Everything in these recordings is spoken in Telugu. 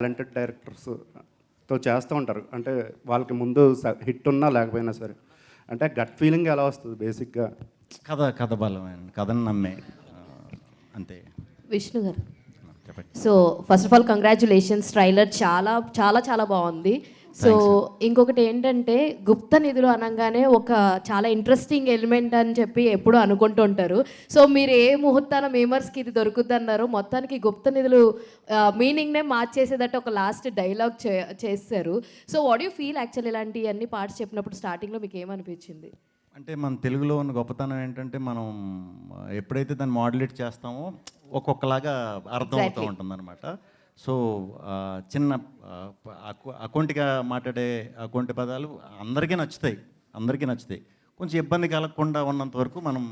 టాలెంటెడ్ డైరెక్టర్స్తో చేస్తూ ఉంటారు. అంటే వాళ్ళకి ముందు హిట్ ఉన్నా లేకపోయినా సరే, అంటే గట్ ఫీలింగ్ ఎలా వస్తుంది బేసిక్గా? కథ బలమైన కథను నమ్మే అంతే. విష్ణు గారు, చెప్పండి. So first of all congratulations, trailer చాలా చాలా చాలా బాగుంది. సో ఇంకొకటి ఏంటంటే గుప్త నిధులు అనగానే ఒక చాలా ఇంట్రెస్టింగ్ ఎలిమెంట్ అని చెప్పి ఎప్పుడూ అనుకుంటుంటారు. సో మీరు ఏ ముహూర్తాన మేమర్స్కి ఇది దొరుకుద్ది అన్నారో మొత్తానికి గుప్త నిధులు మీనింగ్నే మార్చేసేదట్టు ఒక లాస్ట్ డైలాగ్ చేస్తారు. So what you feel actual ఇలాంటి అన్ని పార్ట్స్ చెప్పినప్పుడు స్టార్టింగ్లో మీకు ఏమనిపించింది? అంటే మన తెలుగులో ఉన్న గొప్పతనం ఏంటంటే మనం ఎప్పుడైతే దాన్ని మాడ్యులేట్ చేస్తామో ఒక్కొక్కలాగా అర్థం అవుతూ ఉంటుంది అనమాట. సో చిన్న అకౌంట్గా మాట్లాడే అకౌంట్ పదాలు అందరికీ నచ్చుతాయి. కొంచెం ఇబ్బంది కలగకుండా ఉన్నంత వరకు మనం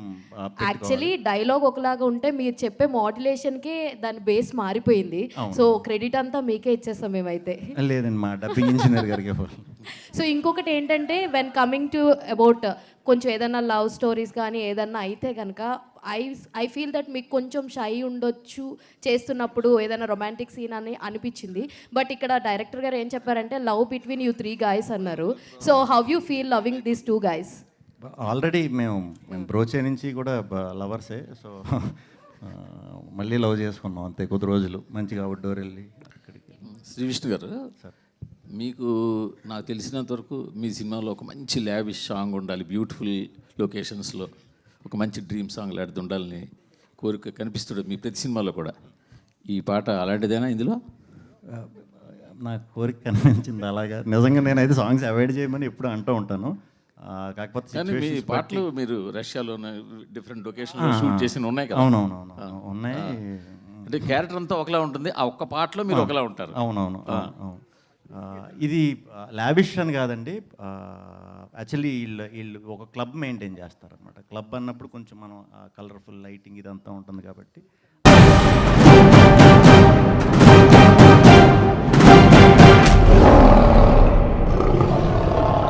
యాక్చువల్లీ డైలాగ్ ఒకలాగా ఉంటే మీరు చెప్పే మాడ్యులేషన్కి దాని బేస్ మారిపోయింది. సో క్రెడిట్ అంతా మీకే ఇచ్చేస్తాం మేమైతే. లేదండి, మా డబ్బింగ్ ఇంజనీర్ గారికి. సో ఇంకొకటి ఏంటంటే వెన్ కమింగ్ టు అబౌట్ కొంచెం ఏదైనా లవ్ స్టోరీస్ కానీ ఏదన్నా అయితే కనుక ఐ ఫీల్ దట్ మీకు కొంచెం షై ఉండొచ్చు చేస్తున్నప్పుడు ఏదైనా రొమాంటిక్ సీన్ అని అనిపించింది. బట్ ఇక్కడ డైరెక్టర్ గారు ఏం చెప్పారంటే లవ్ బిట్వీన్ యూ 3 guys అన్నారు. So how you feel loving these 2 guys? Already మేము బ్రోచే నుంచి కూడా లవర్సే. సో మళ్ళీ లవ్ చేసుకున్నాం అంతే, కొద్ది రోజులు మంచిగా అవుట్డోర్ వెళ్ళి అక్కడికి. శ్రీ విష్ణు గారు సార్, మీకు నాకు తెలిసినంత వరకు మీ సినిమాలో ఒక మంచి ల్యావిష్ సాంగ్ ఉండాలి, బ్యూటిఫుల్ లొకేషన్స్లో ఒక మంచి డ్రీమ్ సాంగ్ లాంటిది ఉండాలని కోరిక కనిపిస్తుంది మీ ప్రతి సినిమాలో కూడా. ఈ పాట అలాంటిదేనా ఇందులో? నాకు కోరిక కనిపించింది అలాగా. నిజంగా నేనైతే సాంగ్స్ అవాయిడ్ చేయమని ఎప్పుడు అంటూ ఉంటాను. కాకపోతే మీ పాటలు మీరు రష్యాలో డిఫరెంట్ లొకేషన్లో షూట్ చేసి ఉన్నాయి కదా? అవునవును ఉన్నాయి. అంటే క్యారెక్టర్ అంతా ఒకలా ఉంటుంది, ఆ ఒక్క పాటలో మీరు ఒకలా ఉంటారు. అవును. ఇది లావిష్ అని కాదండి. యాక్చువల్లీ వీళ్ళు ఒక క్లబ్ మెయింటైన్ చేస్తారనమాట. క్లబ్ అన్నప్పుడు కొంచెం మనం కలర్ఫుల్ లైటింగ్ ఇదంతా ఉంటుంది కాబట్టి